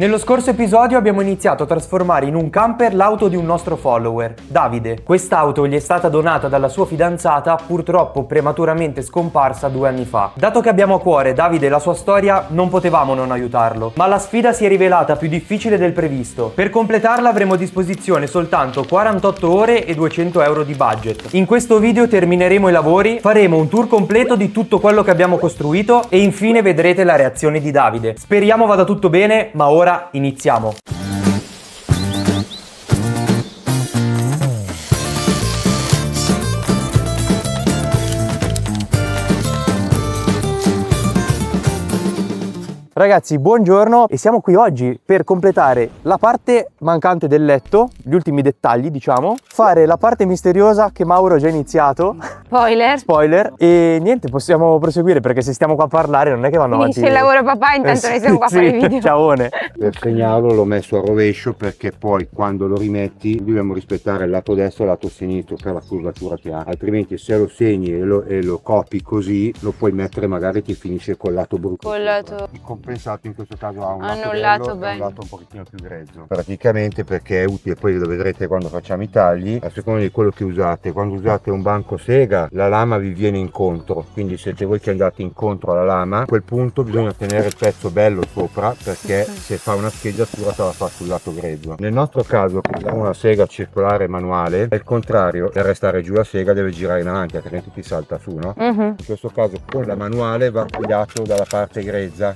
Nello scorso episodio abbiamo iniziato a trasformare in un camper l'auto di un nostro follower, Davide. Quest'auto gli è stata donata dalla sua fidanzata, purtroppo prematuramente scomparsa 2 anni fa. Dato che abbiamo a cuore Davide e la sua storia, non potevamo non aiutarlo, ma la sfida si è rivelata più difficile del previsto. Per completarla avremo a disposizione soltanto 48 ore e 200 euro di budget. In questo video termineremo i lavori, faremo un tour completo di tutto quello che abbiamo costruito e infine vedrete la reazione di Davide. Speriamo vada tutto bene, ma ora iniziamo. Ragazzi, buongiorno e siamo qui oggi per completare la parte mancante del letto, gli ultimi dettagli diciamo, fare la parte misteriosa che Mauro ha già iniziato. Spoiler. E niente, possiamo proseguire perché se stiamo qua a parlare non è che vanno avanti. Finisce il lavoro papà, intanto noi siamo qua a fare i video. Ciaone. Per segnarlo l'ho messo a rovescio perché poi quando lo rimetti dobbiamo rispettare il lato destro e il lato sinistro per la curvatura che ha, altrimenti se lo segni e lo copi così lo puoi mettere, magari ti finisce col lato brutto. Col lato Compensato in questo caso ha un hanno lato un bello e un lato un pochettino più grezzo, praticamente, perché è utile, poi lo vedrete quando facciamo i tagli, a seconda di quello che usate. Quando usate un banco sega la lama vi viene incontro, quindi siete voi che andate incontro alla lama, a quel punto bisogna tenere il pezzo bello sopra, perché se fa una scheggiatura te la fa sul lato grezzo. Nel nostro caso, che usiamo una sega circolare manuale, è il contrario, per restare giù la sega deve girare in avanti, altrimenti ti salta su, no? In questo caso con la manuale va tagliato dalla parte grezza,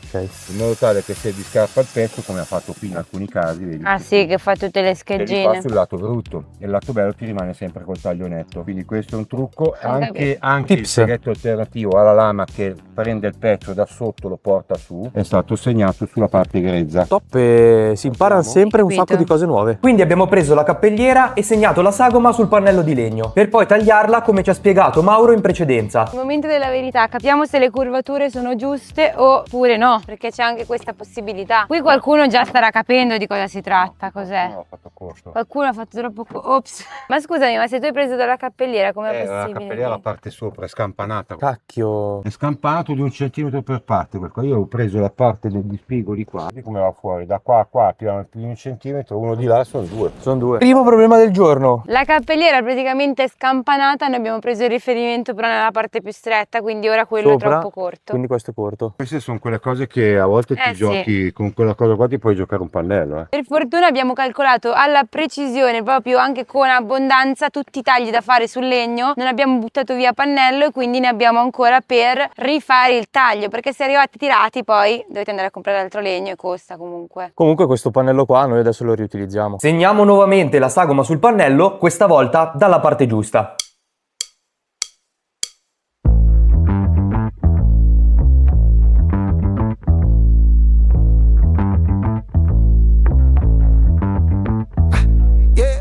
in modo tale che se vi scappa il pezzo, come ha fatto qui in alcuni casi, vedi, sì, che fa tutte le e scheggine. li fa sul lato brutto e il lato bello ti rimane sempre col taglio netto. Quindi questo è un trucco. Anche il segretto alternativo alla lama che prende il pezzo da sotto, lo porta su, è stato segnato sulla parte grezza. Top, si imparano sempre un sacco di cose nuove. Quindi abbiamo preso la cappelliera e segnato la sagoma sul pannello di legno, per poi tagliarla come ci ha spiegato Mauro in precedenza. Il momento della verità, capiamo se le curvature sono giuste oppure no, perché c'è anche questa possibilità. Qui qualcuno già starà capendo di cosa si tratta, cos'è? No, ho fatto corto. Qualcuno ha fatto troppo ops. Ma scusami, ma se tu hai preso dalla cappelliera, com'è La possibile? cappelliera, la parte sopra è scampanata. Cacchio. È scampanato di 1 centimetro per parte, per cui io ho preso la parte degli spigoli qua, vedi come va fuori, da qua a qua più di 1 centimetro, uno di là sono 2. Sono 2. Primo problema del giorno. La cappelliera praticamente è scampanata, noi abbiamo preso il riferimento però nella parte più stretta, quindi ora quello Sopra, è troppo corto. Quindi questo è corto. Queste sono quelle cose che a volte ti giochi, con quella cosa qua ti puoi giocare un pannello. Per fortuna abbiamo calcolato alla precisione, proprio anche con abbondanza, tutti i tagli da fare sul legno, non abbiamo buttato via pannello e quindi ne abbiamo ancora per rifare il taglio, perché se arrivate tirati poi dovete andare a comprare altro legno e costa comunque. Comunque questo pannello qua noi adesso lo riutilizziamo. Segniamo nuovamente la sagoma sul pannello, questa volta dalla parte giusta.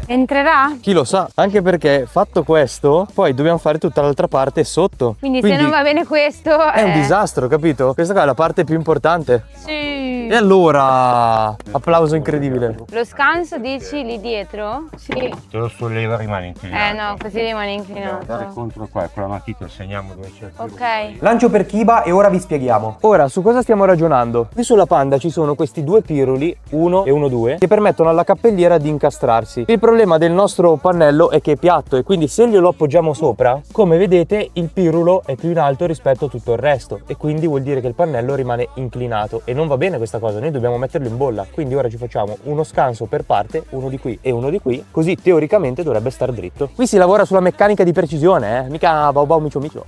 Entrerà? Chi lo sa? Anche perché fatto questo, poi dobbiamo fare tutta l'altra parte sotto. Quindi se non va bene questo è un disastro, capito? Questa qua è la parte più importante. Sì. E allora, applauso incredibile. Lo scanso dici lì dietro? Sì. Te lo solleva, rimane inclinato. No, così rimane inclinato. Andare contro qua, con la matita segniamo dove c'è il filo. Ok. Lancio per Kiba e ora vi spieghiamo. Ora, su cosa stiamo ragionando? Qui sulla Panda ci sono questi 2 piruli, 1 e 1-2, che permettono alla cappelliera di incastrarsi. Il problema del nostro pannello è che è piatto e quindi se glielo appoggiamo sopra, come vedete il pirulo è più in alto rispetto a tutto il resto e quindi vuol dire che il pannello rimane inclinato e non va bene questa cosa, noi dobbiamo metterlo in bolla. Quindi ora ci facciamo uno scanso per parte, uno di qui e uno di qui, così teoricamente dovrebbe star dritto. Qui si lavora sulla meccanica di precisione, mica bau bau micio micio.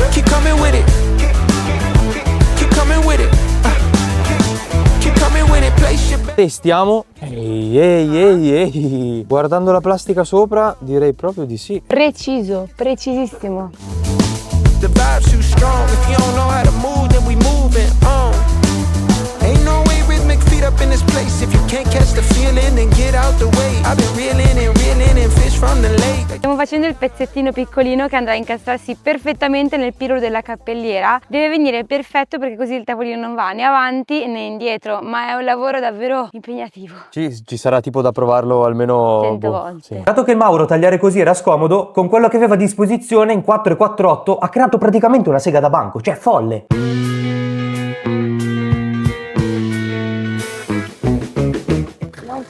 Keep coming with it. Keep coming with it. Keep coming with it. Place your bet. Testiamo. Ehi. Guardando la plastica sopra direi proprio di sì. Preciso, precisissimo. The vibe's too strong. If you don't know how to move, then we moving on. Ain't no way rhythmic feet up in this place. If you can't catch the feeling, then get out the way. I've been reeling and fish from the lake. Stiamo facendo il pezzettino piccolino che andrà a incastrarsi perfettamente nel pirulo della cappelliera. Deve venire perfetto perché così il tavolino non va né avanti né indietro, ma è un lavoro davvero impegnativo. Ci sarà tipo da provarlo almeno 100 volte. Sì. Dato che Mauro tagliare così era scomodo, con quello che aveva a disposizione in 4,48 ha creato praticamente una sega da banco, cioè folle.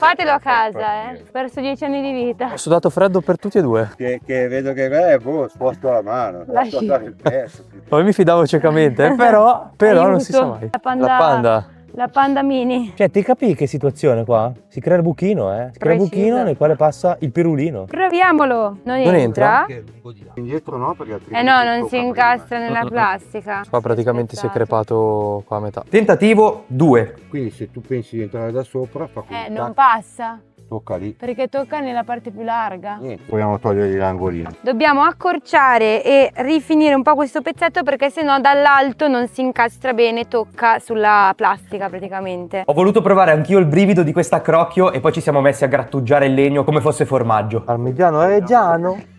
Fatelo a casa, Ho perso 10 anni di vita. Ho sudato freddo per tutti e due. Che vedo che sposto la mano, Lasci. posso dare il pezzo. Poi mi fidavo ciecamente, però non si sa mai. La panda, La panda. La panda mini. Cioè, ti capi che situazione qua? Si crea il buchino, Si crea il buchino nel quale passa il pirulino. Proviamolo. Non Non entra? Indietro no, perché altrimenti No, non tocca si incastra nella plastica. Qua praticamente si è Spezzato. crepato qua a metà. Tentativo 2. prima. Quindi se tu pensi di entrare da sopra, fa così, Non tac, passa. tocca lì. Perché tocca nella parte più larga. Niente, proviamo a togliere l'angolino. Dobbiamo accorciare e rifinire un po' questo pezzetto perché sennò dall'alto non si incastra bene, tocca sulla plastica praticamente. Ho voluto provare anch'io il brivido di questa crocchio e poi ci siamo messi a grattugiare il legno come fosse formaggio. Parmigiano reggiano.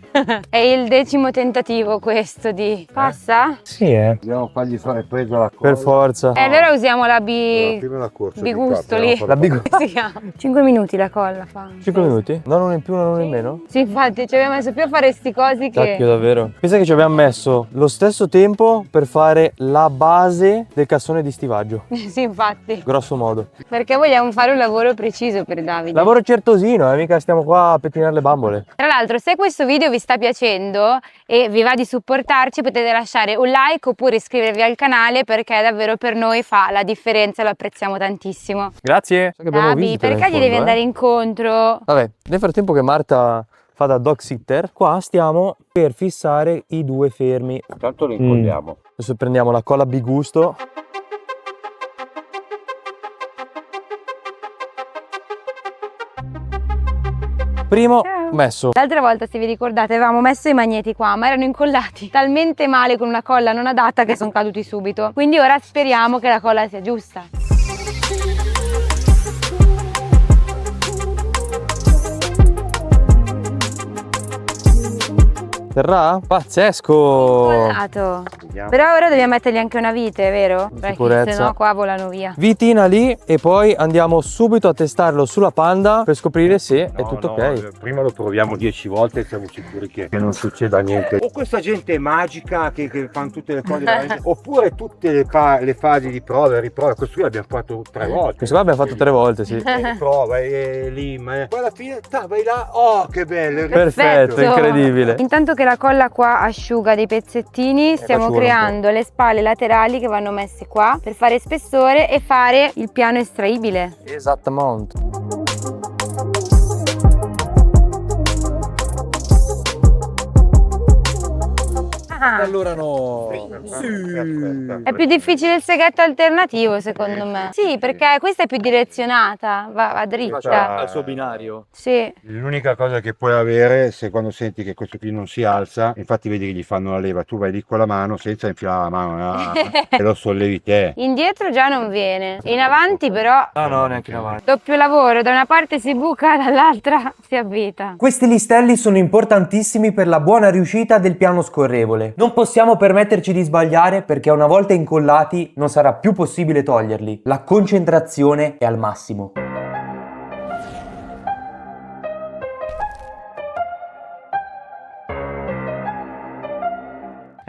È il 10° tentativo questo di... Passa? Sì, Dobbiamo fargli fare preso la colla. per forza. Allora usiamo la Prima la corsa di qua, bigustoli. proviamo a La farlo bigu- Come si chiama? 5 minuti la colla fa. 5 minuti? Non uno in più, non uno in meno? Sì, infatti ci abbiamo messo più a fare sti cosi che... Cacchio, davvero. Pensa che ci abbiamo messo lo stesso tempo per fare la base del cassone di stivaggio. Sì, infatti. Grosso modo. Perché vogliamo fare un lavoro preciso per Davide. Lavoro certosino, mica stiamo qua a pettinare le bambole. Tra l'altro, se questo video vi sta piacendo e vi va di supportarci, potete lasciare un like oppure iscrivervi al canale perché davvero per noi fa la differenza e lo apprezziamo tantissimo. Grazie. So che abbiamo Davi, visite là in perché gli devi fondo, andare incontro? Vabbè, nel frattempo che Marta fa da dog sitter, qua stiamo per fissare i due fermi. Intanto lo incolliamo. Adesso prendiamo la colla Bigusto. Primo messo. L'altra volta, se vi ricordate, avevamo messo i magneti qua, ma erano incollati talmente male con una colla non adatta che sono caduti subito. Quindi ora speriamo che la colla sia giusta. Terrà? Pazzesco! Incollato. Vediamo. Però ora dobbiamo mettergli anche una vite, vero? Perché Sicurezza. sennò qua volano via. Vitina lì e poi andiamo subito a testarlo sulla Panda per scoprire se è No, tutto no, ok. Prima lo proviamo 10 volte e siamo sicuri che non succeda niente. O questa gente è magica che fanno tutte le cose veramente, oppure tutte le fasi di prova e riprova. Questo qui l'abbiamo fatto 3 volte. Questo qua abbiamo fatto 3 volte, sì. Prova e lì, ma poi alla fine vai là, oh che bello! Perfetto, incredibile. Intanto che la colla qua asciuga dei pezzettini, stiamo ci vuole un creando le spalle laterali che vanno messe qua per fare spessore e fare il piano estraibile. Esattamente. Ah, Allora no. è più difficile il seghetto alternativo secondo me. Sì, perché questa è più direzionata, va dritta. Al suo binario. Sì. L'unica cosa che puoi avere se quando senti che questo qui non si alza, infatti vedi che gli fanno la leva, tu vai lì con la mano senza infilare la mano e lo sollevi te. Indietro già non viene, in avanti però Ah no, neanche in avanti. doppio lavoro, da una parte si buca, dall'altra si avvita. Questi listelli sono importantissimi per la buona riuscita del piano scorrevole. Non possiamo permetterci di sbagliare perché una volta incollati non sarà più possibile toglierli. La concentrazione è al massimo.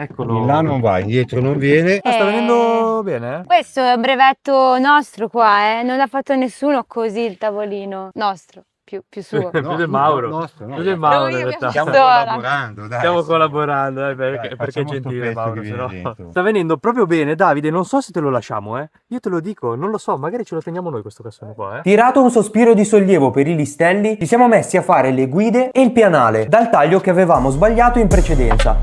Eccolo. Di là non va, indietro non viene. Sta venendo bene, Questo è un brevetto nostro qua, non l'ha fatto nessuno così il tavolino nostro, più suo. Più del Mauro. Nostro, no. Più del Mauro, Noi in realtà. abbiamo- Stiamo Stola. collaborando, dai. Stiamo collaborando, perché è facciamo sto gentile pezzo Mauro, che viene sennò- dentro. Sta venendo proprio bene, Davide, non so se te lo lasciamo, Io te lo dico, non lo so, magari ce lo teniamo noi questo cassone qua, Tirato un sospiro di sollievo per i listelli, ci siamo messi a fare le guide e il pianale, dal taglio che avevamo sbagliato in precedenza.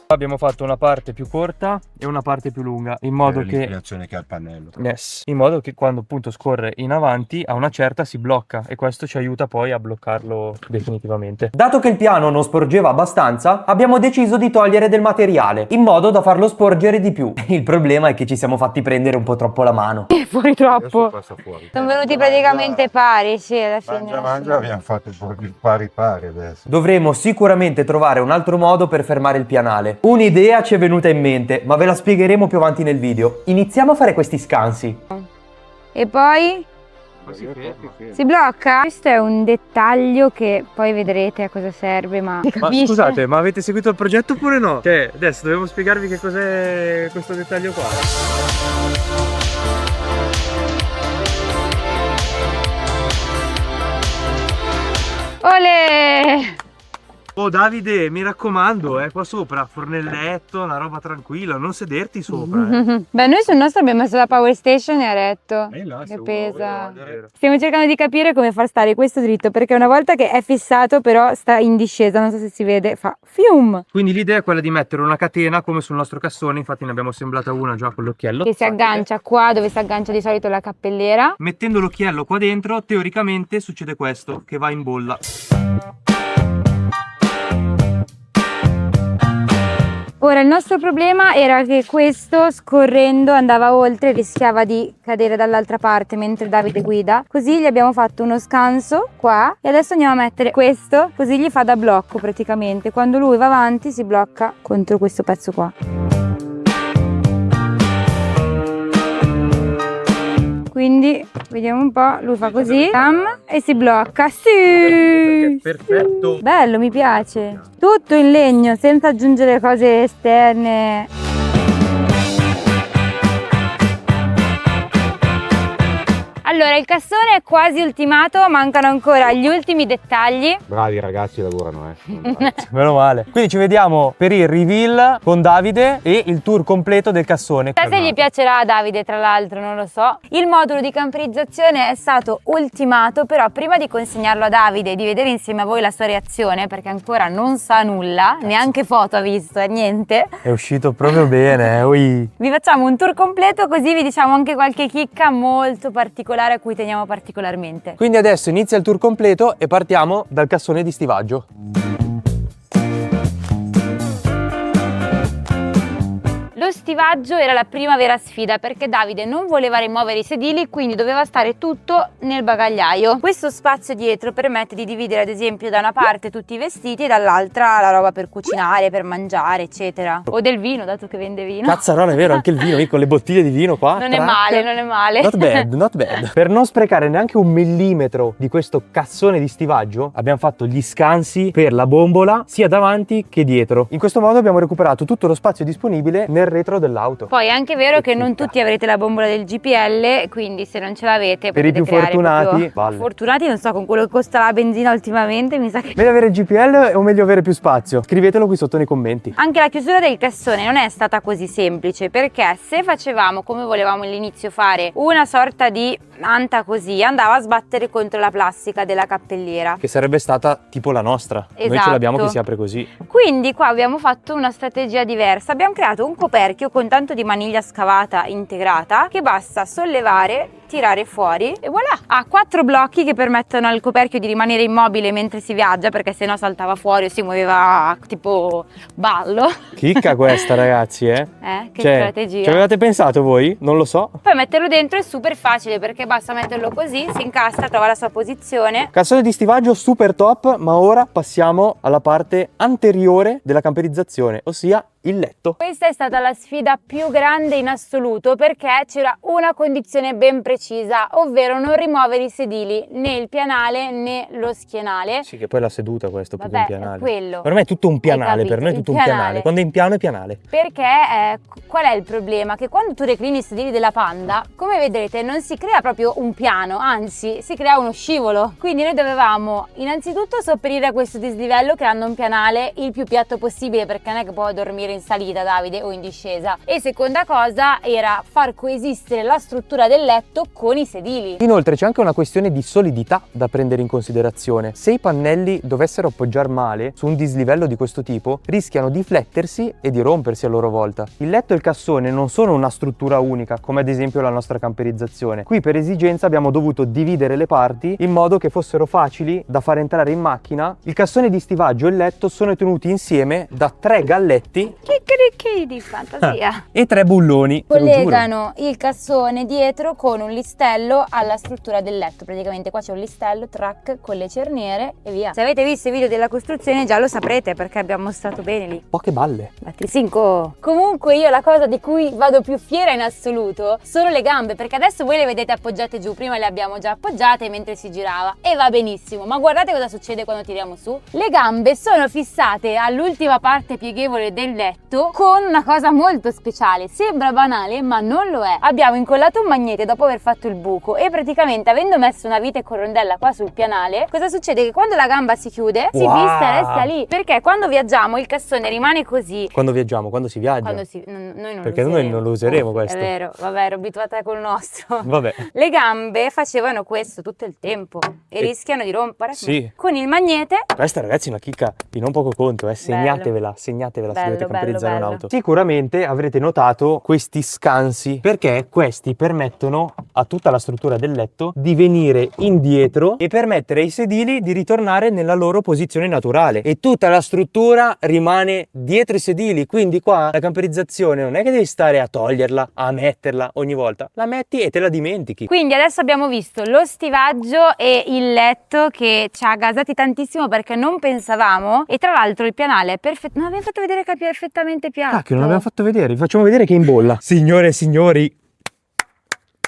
Abbiamo fatto una parte più corta e una parte più lunga, in modo che l'inclinazione che ha il pannello. Yes. In modo che quando appunto scorre in avanti a una certa si blocca e questo ci aiuta poi a bloccarlo definitivamente. Dato che il piano non sporgeva abbastanza, abbiamo deciso di togliere del materiale in modo da farlo sporgere di più. Il problema è che ci siamo fatti prendere un po' troppo la mano. È fuori Adesso troppo. passa fuori. Sono venuti praticamente pari, sì, alla fine. Mangia, abbiamo fatto proprio pari adesso. Dovremo sicuramente trovare un altro modo per fermare il pianale. Un'idea ci è venuta in mente, ma ve la spiegheremo più avanti nel video. Iniziamo a fare questi scansi. E poi si blocca? Questo è un dettaglio che poi vedrete a cosa serve, ma si Ma capisce? scusate, ma avete seguito il progetto oppure no? Cioè, adesso dobbiamo spiegarvi che cos'è questo dettaglio qua. Olè! Oh Davide, mi raccomando, qua sopra, fornelletto, una roba tranquilla, non sederti sopra. Beh, noi sul nostro abbiamo messo la power station e a letto. Là, Che se pesa. vuoi, Stiamo cercando di capire come far stare questo dritto, perché una volta che è fissato però sta in discesa, non so se si vede, fa fium. Quindi l'idea è quella di mettere una catena come sul nostro cassone, infatti ne abbiamo assemblata una già con l'occhiello. Che si aggancia qua dove si aggancia di solito la cappellera. Mettendo l'occhiello qua dentro, teoricamente succede questo, che va in bolla. Ora il nostro problema era che questo scorrendo andava oltre e rischiava di cadere dall'altra parte mentre Davide guida, così gli abbiamo fatto uno scanso qua e adesso andiamo a mettere questo, così gli fa da blocco praticamente, quando lui va avanti si blocca contro questo pezzo qua. Quindi vediamo un po', lui fa così e si blocca. Sì! Perfetto. Bello, mi piace. Tutto in legno, senza aggiungere cose esterne. Allora, il cassone è quasi ultimato, mancano ancora gli ultimi dettagli. Bravi ragazzi, lavorano, Meno male. Quindi ci vediamo per il reveal con Davide e il tour completo del cassone. Chissà se gli piacerà a Davide, tra l'altro, non lo so. Il modulo di camperizzazione è stato ultimato, però prima di consegnarlo a Davide e di vedere insieme a voi la sua reazione, perché ancora non sa nulla, neanche foto ha visto, niente. È uscito proprio bene, ui. Vi facciamo un tour completo, così vi diciamo anche qualche chicca molto particolare a cui teniamo particolarmente. Quindi adesso inizia il tour completo e partiamo dal cassone di stivaggio. Lo stivaggio era la prima vera sfida perché Davide non voleva rimuovere i sedili, quindi doveva stare tutto nel bagagliaio. Questo spazio dietro permette di dividere ad esempio da una parte tutti i vestiti e dall'altra la roba per cucinare, per mangiare, eccetera. O del vino, dato che vende vino. Cazzarola, è vero, anche il vino, con le bottiglie di vino qua. Non è male, non è male. Not bad, not bad. Per non sprecare neanche un millimetro di questo cassone di stivaggio, abbiamo fatto gli scansi per la bombola sia davanti che dietro. In questo modo abbiamo recuperato tutto lo spazio disponibile nel retro dell'auto. Poi è anche vero che non tutti avrete la bombola del GPL, quindi se non ce l'avete per i potete più creare fortunati, proprio... valle. Fortunati non so, con quello che costa la benzina ultimamente mi sa che... Meglio avere il GPL o meglio avere più spazio? Scrivetelo qui sotto nei commenti. Anche la chiusura del cassone non è stata così semplice, perché se facevamo come volevamo all'inizio fare una sorta di anta così, andava a sbattere contro la plastica della cappelliera. Che sarebbe stata tipo la nostra. Noi ce Esatto. l'abbiamo che si apre così. Quindi qua abbiamo fatto una strategia diversa, abbiamo creato un coperchio con tanto di maniglia scavata integrata che basta sollevare, tirare fuori e voilà! Ha 4 blocchi che permettono al coperchio di rimanere immobile mentre si viaggia, perché sennò saltava fuori o si muoveva tipo ballo. Chicca questa, ragazzi, Che strategia. Ci avevate pensato voi? Non lo so. Poi metterlo dentro è super facile perché basta metterlo così, si incastra, trova la sua posizione. Cassone di stivaggio super top, ma ora passiamo alla parte anteriore della camperizzazione, ossia il letto. Questa è stata la sfida più grande in assoluto perché c'era una condizione ben precisa, ovvero non rimuovere i sedili, né il pianale né lo schienale. Sì, che poi la seduta questo più che un Vabbè, pianale. è quello. Per me è tutto un pianale, capito? per noi è Il tutto un pianale. pianale. Quando è in piano è pianale. Perché qual è il problema? Che quando tu reclini i sedili della Panda, come vedrete non si crea proprio un piano, anzi si crea uno scivolo. Quindi noi dovevamo innanzitutto sopperire a questo dislivello creando un pianale il più piatto possibile, perché non è che può dormire in salita Davide o in discesa. E seconda cosa era far coesistere la struttura del letto con i sedili. Inoltre c'è anche una questione di solidità da prendere in considerazione. Se i pannelli dovessero appoggiare male su un dislivello di questo tipo, rischiano di flettersi e di rompersi a loro volta. Il letto e il cassone non sono una struttura unica, come ad esempio la nostra camperizzazione. Qui per esigenza abbiamo dovuto dividere le parti in modo che fossero facili da far entrare in macchina. Il cassone di stivaggio e il letto sono tenuti insieme da 3 galletti Che di fantasia. e 3 bulloni. Te lo giuro. Collegano il cassone dietro con un listello alla struttura del letto. Praticamente qua c'è un listello, track con le cerniere e via. Se avete visto i video della costruzione già lo saprete perché abbiamo mostrato bene lì. Poche balle. Batti 5. Comunque io la cosa di cui vado più fiera in assoluto sono le gambe, perché adesso voi le vedete appoggiate giù, prima le abbiamo già appoggiate mentre si girava e va benissimo, ma guardate cosa succede quando tiriamo su. Le gambe sono fissate all'ultima parte pieghevole del letto letto con una cosa molto speciale. Sembra banale, ma non lo è. Abbiamo incollato un magnete dopo aver fatto il buco e praticamente, avendo messo una vite con rondella qua sul pianale, cosa succede? Che quando la gamba si chiude, si fissa e resta lì. Perché quando viaggiamo il cassone rimane così. Quando viaggiamo, quando si viaggia. Noi non Perché lo noi non lo useremo questo. È vero, vabbè, ero abituata col nostro. Vabbè. Le gambe facevano questo tutto il tempo e rischiano di rompere. Sì. Con il magnete. Questa, ragazzi, è una chicca di non poco conto, segnatevela se dovete camperizzare un'auto. Sicuramente avrete notato questi scansi, perché questi permettono a tutta la struttura del letto di venire indietro e permettere ai sedili di ritornare nella loro posizione naturale, e tutta la struttura rimane dietro i sedili. Quindi qua la camperizzazione non è che devi stare a toglierla, a metterla ogni volta, la metti e te la dimentichi. Quindi adesso abbiamo visto lo stivaggio e il letto che ci ha gasati tantissimo perché non pensavamo, e tra l'altro il pianale è perfetto. Non abbiamo fatto vedere che è perfettamente piatto. Che non abbiamo fatto vedere, vi facciamo vedere che è in bolla. Signore e signori,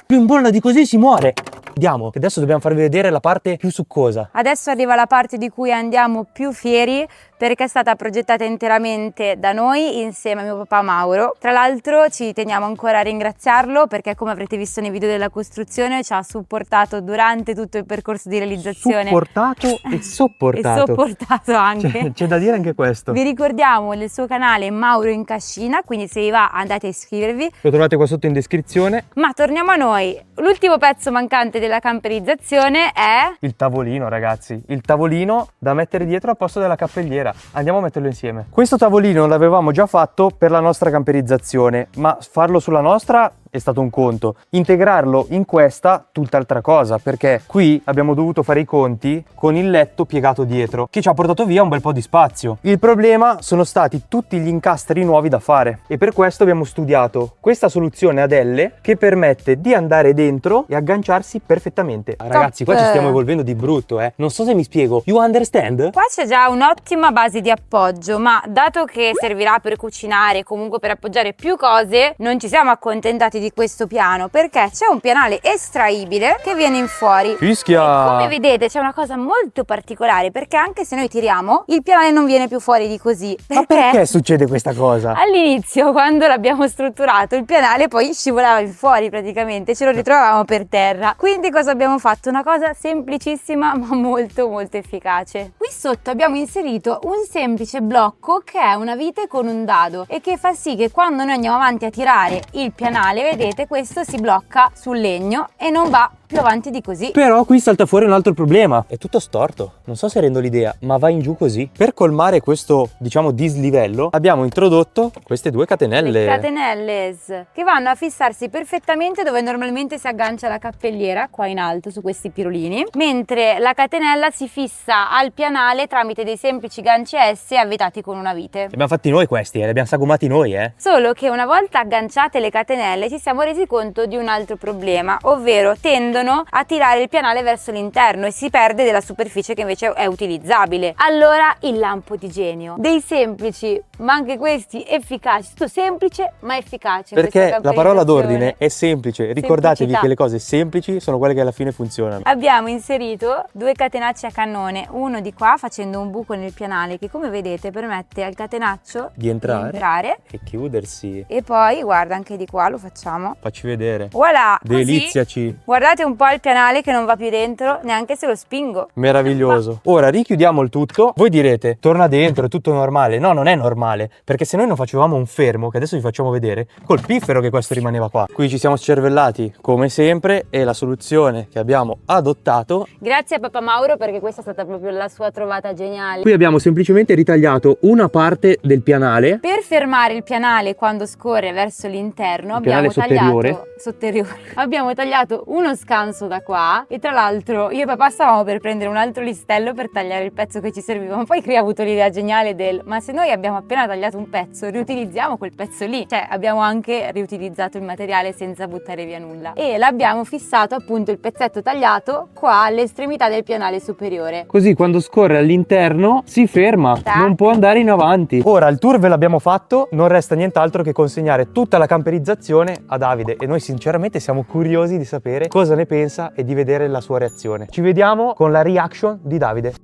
più in bolla di così si muore. Andiamo, che adesso dobbiamo farvi vedere la parte più succosa. Adesso arriva la parte di cui andiamo più fieri, perché è stata progettata interamente da noi insieme a mio papà Mauro. Tra l'altro ci teniamo ancora a ringraziarlo perché, come avrete visto nei video della costruzione, ci ha supportato durante tutto il percorso di realizzazione. Supportato e sopportato. E sopportato anche. C'è da dire anche questo. Vi ricordiamo il suo canale Mauro in Cascina, quindi se vi va andate a iscrivervi. Lo trovate qua sotto in descrizione. Ma torniamo a noi. L'ultimo pezzo mancante della camperizzazione è il tavolino, ragazzi. Il tavolino da mettere dietro al posto della cappelliera. Andiamo a metterlo insieme. Questo tavolino l'avevamo già fatto per la nostra camperizzazione, ma farlo sulla nostra è stato un conto. Integrarlo in questa, tutt'altra cosa, perché qui abbiamo dovuto fare i conti con il letto piegato dietro, che ci ha portato via un bel po' di spazio. Il problema sono stati tutti gli incastri nuovi da fare, e per questo abbiamo studiato questa soluzione ad L che permette di andare dentro e agganciarsi perfettamente. Ragazzi, qua ci stiamo evolvendo di brutto, non so se mi spiego. You understand? Qua c'è già un'ottima base di appoggio, ma dato che servirà per cucinare, comunque per appoggiare più cose, non ci siamo accontentati di questo piano, perché c'è un pianale estraibile che viene in fuori. Fischia! E come vedete c'è una cosa molto particolare, perché anche se noi tiriamo, il pianale non viene più fuori di così. Ma perché succede questa cosa? All'inizio, quando l'abbiamo strutturato, il pianale poi scivolava in fuori praticamente, ce lo ritrovavamo per terra. Quindi cosa abbiamo fatto? Una cosa semplicissima ma molto efficace. Qui sotto abbiamo inserito un semplice blocco che è una vite con un dado e che fa sì che quando noi andiamo avanti a tirare il pianale, vedete, questo si blocca sul legno e non va più avanti di così. Però qui salta fuori un altro problema. È tutto storto. Non so se rendo l'idea, ma va in giù così. Per colmare questo, diciamo, dislivello, abbiamo introdotto queste due catenelle. Le catenelles che vanno a fissarsi perfettamente dove normalmente si aggancia la cappelliera, qua in alto su questi pirolini, mentre la catenella si fissa al pianale tramite dei semplici ganci S avvitati con una vite. Li abbiamo fatti noi questi, li abbiamo sagomati noi, Solo che una volta agganciate le catenelle ci siamo resi conto di un altro problema, ovvero tendono a tirare il pianale verso l'interno e si perde della superficie che invece è utilizzabile. Allora il lampo di genio, dei semplici ma anche questi efficaci, tutto semplice ma efficace. Perché la parola d'ordine è semplice, ricordatevi che le cose semplici sono quelle che alla fine funzionano. Abbiamo inserito due catenacci a cannone, uno di qua facendo un buco nel pianale che, come vedete, permette al catenaccio di entrare e chiudersi. E poi guarda, anche di qua lo facciamo. Facci vedere. Voilà, deliziaci. Così, guardate un po' il pianale che non va più dentro neanche se lo spingo. Meraviglioso. Ora richiudiamo il tutto. Voi direte, torna dentro, è tutto normale. No, non è normale, perché se noi non facevamo un fermo, che adesso vi facciamo vedere, col piffero che questo rimaneva qua. Qui ci siamo scervellati come sempre, e la soluzione che abbiamo adottato, grazie a papà Mauro, perché questa è stata proprio la sua trovata geniale. Qui abbiamo semplicemente ritagliato una parte del pianale per fermare il pianale quando scorre verso l'interno. Abbiamo tagliato sotteriore. Abbiamo tagliato uno scanso da qua, e tra l'altro io e papà stavamo per prendere un altro listello per tagliare il pezzo che ci serviva, ma poi qui ha avuto l'idea geniale ma se noi abbiamo appena tagliato un pezzo, riutilizziamo quel pezzo lì. Cioè abbiamo anche riutilizzato il materiale senza buttare via nulla, e l'abbiamo fissato appunto il pezzetto tagliato qua all'estremità del pianale superiore, così quando scorre all'interno si ferma, non può andare in avanti. Ora il tour ve l'abbiamo fatto, non resta nient'altro che consegnare tutta la camperizzazione a Davide, e noi sinceramente siamo curiosi di sapere cosa ne pensa e di vedere la sua reazione. Ci vediamo con la reaction di Davide.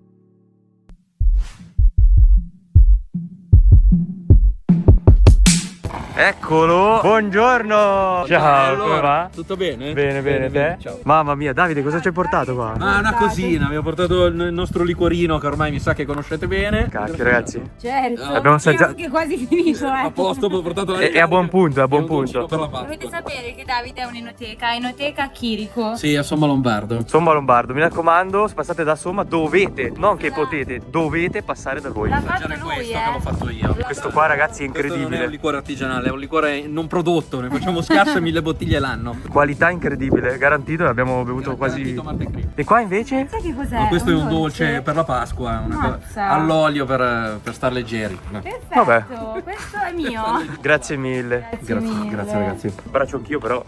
Eccolo! Buongiorno! Ciao, come va? Tutto bene? Bene, bene, te? Ciao. Mamma mia, Davide, cosa ci hai portato qua? Ah, una cosina, abbiamo portato il nostro liquorino che ormai mi sa che conoscete bene. Cacchio, ragazzi. Certo. Abbiamo assaggiato. Che è quasi finito, A posto, ho portato È a buon punto, è a buon un dolcino punto. per la Dovete Pasqua. sapere che Davide è un'enoteca Chirico. Sì, a Somma Lombardo. Somma Lombardo, mi raccomando, se passate da Somma dovete, non che potete, dovete passare da voi. L'ha fatto Mangiare lui, questo che l'ho fatto io. Questo qua, ragazzi, è Questo non è un incredibile. liquore artigianale, è un liquore non prodotto, ne facciamo scarse 1000 bottiglie l'anno. Qualità incredibile, garantito, abbiamo bevuto quasi. Garantito Marte Cream. E qua invece? Sai che cos'è? No, questo è un dolce per la Pasqua, una cosa Mazza. all'olio per star leggeri. Perfetto, Vabbè. questo è mio. Grazie mille. Grazie, Grazie ragazzi. Abbraccio anch'io, però.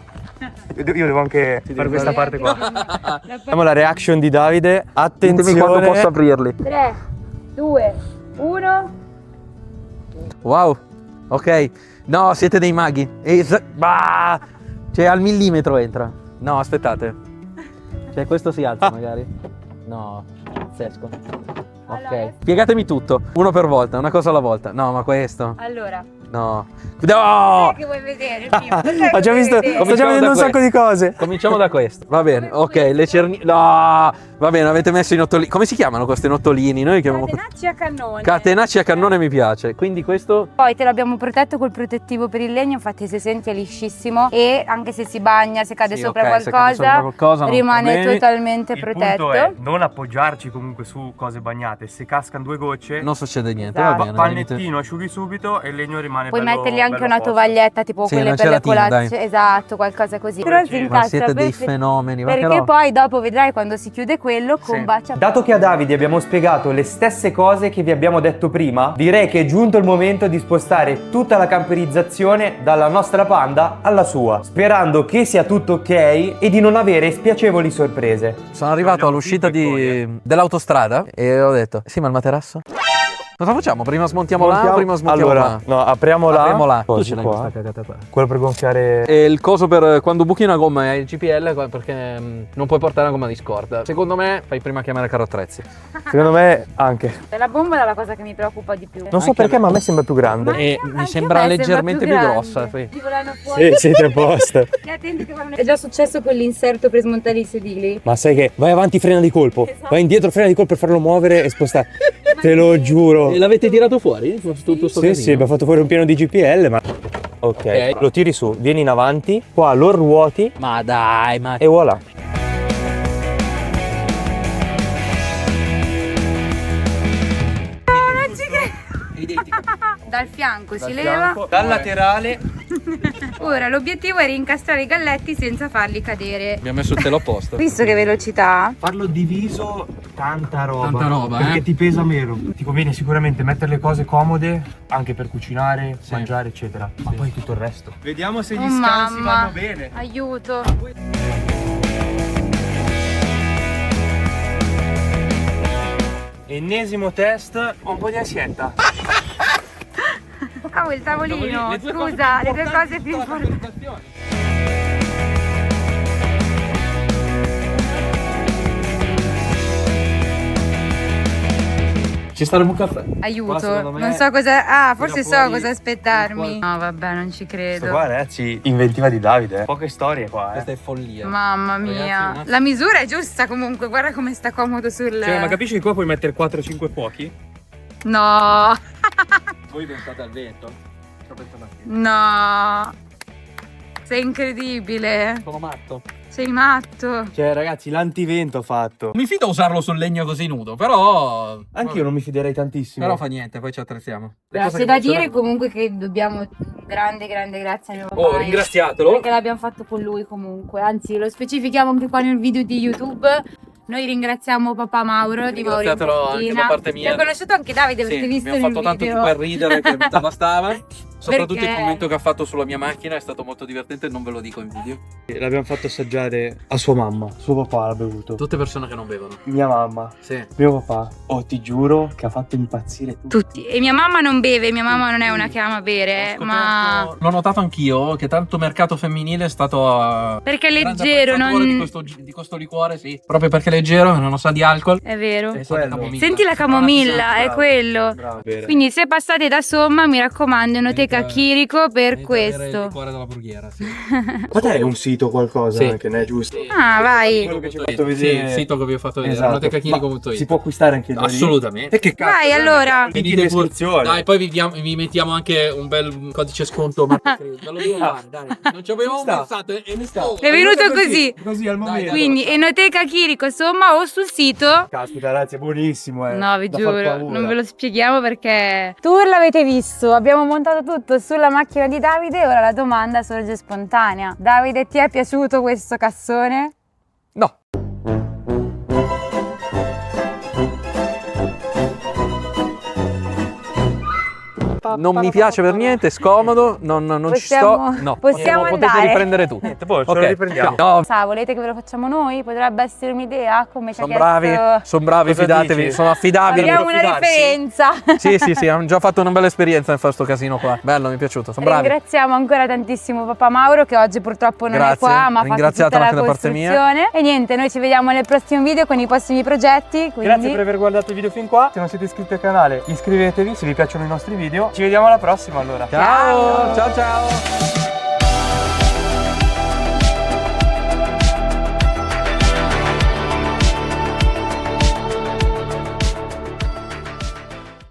Io devo anche fare questa parte qua. La Vediamo la reaction di Davide. Attenzione. aprirli. 3, 2, 1. Wow, ok. No, siete dei maghi. Bah! Cioè al millimetro entra. No, aspettate. Cioè questo si alza magari. No, pazzesco. Ok. Spiegatemi tutto, uno per volta, una cosa alla volta. No, ma questo. Allora, No. cos'è No! che vuoi vedere prima? Cos'è Ho che già vuoi visto, vedere? sto già vedendo un sacco di cose. Cominciamo da questo. Va bene, ok, le cernine. No! Va bene, avete messo i nottolini. Come si chiamano questi nottolini? Noi chiamiamo Catenacci a cannone. catenacci a cannone mi piace. Quindi questo Poi te l'abbiamo protetto col protettivo per il legno, infatti se senti è liscissimo e anche se si bagna, se cade Sì, sopra ok, se cade qualcosa, sopra qualcosa non rimane problemi. totalmente Il protetto. punto è non appoggiarci comunque su cose bagnate. Se cascano due gocce, non succede niente, Esatto. va bene. pannettino, asciughi subito e il legno rimane Puoi bello, mettergli anche bello una a posto. tovaglietta tipo Sì, quelle una per le gelatina, colazioni, esatto, qualcosa così. Però si Ma incastra Ma siete dei perfett- fenomeni, ma perché che poi dopo vedrai quando si chiude quello combacia. Dato che a Davide abbiamo spiegato le stesse cose che vi abbiamo detto prima, direi che è giunto il momento di spostare tutta la camperizzazione dalla nostra Panda alla sua, sperando che sia tutto ok e di non avere spiacevoli sorprese. Sono arrivato all'uscita dell'autostrada e ho detto: sì, ma il materasso? Cosa facciamo? Prima smontiamo là o prima smontiamo allora, là? no, apriamo là. Apriamo là. Tu Così ce l'hai qua. questa cagata qua. Quello per gonfiare. E il coso per quando buchi una gomma è il GPL perché non puoi portare una gomma di scorta. Secondo me fai prima chiamare Carlo Attrezzi. Secondo me anche. La bomba è la cosa che mi preoccupa di più. Non so Anche perché, ma a me sembra più grande. E Anche mi a sembra me leggermente più grande. grossa, sì. Ti volano fuori. Sì, siete a posto. Stai attenti che vanno- È già successo con l'inserto per smontare i sedili. Ma sai che vai avanti, frena di colpo. Esatto. Vai indietro, frena di colpo per farlo muovere e spostare. Te lo giuro. E l'avete tirato fuori? Tutto sto Sì, casino? sì, abbiamo fatto fuori un pieno di GPL, ma. Ok, lo tiri su, vieni in avanti, qua lo ruoti Ma dai, ma e voilà. Dal fianco si leva. Dal laterale. Ora l'obiettivo è rincastrare i galletti senza farli cadere. abbiamo messo il telo a posto. Visto che velocità? Farlo diviso, tanta roba. Tanta roba, perché ti pesa meno. Ti conviene sicuramente mettere le cose comode anche per cucinare, mangiare, eccetera. Ma poi tutto il resto. Vediamo se Oh mamma, bene. aiuto. Ennesimo test, un po' di ansietta. Oh, il tavolino, scusa, le due cose più importanti. Ci staremo un caffè. Aiuto, secondo me non so cosa. Ah, forse so fuori- cosa aspettarmi. No, vabbè, non ci credo. Qua ragazzi, inventiva di Davide. Poche storie qua, Questa è follia. Mamma Ragazzi, mia, un attimo. la misura è giusta comunque, guarda come sta comodo sul. Cioè, ma capisci che qua puoi mettere 4-5 fuochi? No, Voi pensate al vento? no. Sei incredibile. Sono matto. Sei matto. Cioè, ragazzi, l'antivento fatto. Mi fido a usarlo sul legno così nudo, però. Anch'io non mi fiderei tantissimo. Però fa niente, poi ci attrezziamo. C'è da dire comunque che dobbiamo grande grazie al mio papà. Oh, ringraziatelo. Perché l'abbiamo fatto con lui comunque. Anzi, lo specifichiamo anche qua nel video di YouTube. Noi ringraziamo papà Mauro di Mauro Ringraziatelo anche Infanttina. da parte mia. Ti ho conosciuto anche Davide, Sì, avete visto mi ha nel fatto tanto video. per ridere che mi bastava. Soprattutto Perché? il commento che ha fatto sulla mia macchina è stato molto divertente, non ve lo dico in video. L'abbiamo fatto assaggiare a sua mamma. Suo papà l'ha bevuto. Tutte persone che non bevono. Mia mamma. Sì. Mio papà. Oh, ti giuro che ha fatto impazzire tutti. Tutti. E mia mamma non beve, mia mamma non è una che ama bere, ma L'ho notato anch'io che tanto mercato femminile è stato. perché è grande leggero, apprezzatore non. di questo liquore, sì. Proprio perché è leggero, non sa di alcol. È vero. E sa di quello. camomilla. Senti la camomilla, è quello. Bravo. Quindi se passate da Somma, mi raccomando, Enoteca Enoteca Chirico per Il questo. cuore della brughiera, sì. Ma te è un sito qualcosa Sì. anche, ne è giusto? Ah, vai. Quello che ci hai Sì, fatto vedere. il sito che vi ho fatto vedere, Esatto. enotecachierico.it. Ma si può acquistare anche da lì? Assolutamente. E che cazzo? Vai, allora. Link in Venite pure- descrizione. Dai, poi vi mettiamo anche un bel codice sconto. Ve lo devo fare, dai. Non ci avevo Sta. pensato. È venuto così. Così al momento. Quindi Enoteca Chirico, insomma, o sul sito. Caspita ragazzi, è buonissimo, No, vi da far giuro, paura. non ve lo spieghiamo perché. Tour l'avete visto, abbiamo montato tutto sulla macchina di Davide. Ora la domanda sorge spontanea. Davide, ti è piaciuto questo cassone? No. Non mi piace per niente, è scomodo, non ci Possiamo- sto. No, possiamo potete andare? riprendere tu. Niente, poi ce lo Ok, riprendiamo. ciao. Sa, volete che ve lo facciamo noi? Potrebbe essere un'idea? Come ci ha Sono bravi, chiesto- fidatevi, dici? sono affidabili. Abbiamo una fidarsi? referenza. Sì, hanno già fatto una bella esperienza nel fare sto casino qua. Bello, mi è piaciuto, sono bravi. Ringraziamo ancora tantissimo papà Mauro che oggi purtroppo non è Grazie, qua, ma ha fatto ringraziato tutta la anche da parte mia. costruzione. E niente, noi ci vediamo nel prossimo video con i prossimi progetti. Quindi... Grazie per aver guardato il video fin qua. Se non siete iscritti al canale, iscrivetevi se vi piacciono i nostri video. Ci vediamo alla prossima allora. Ciao, ciao.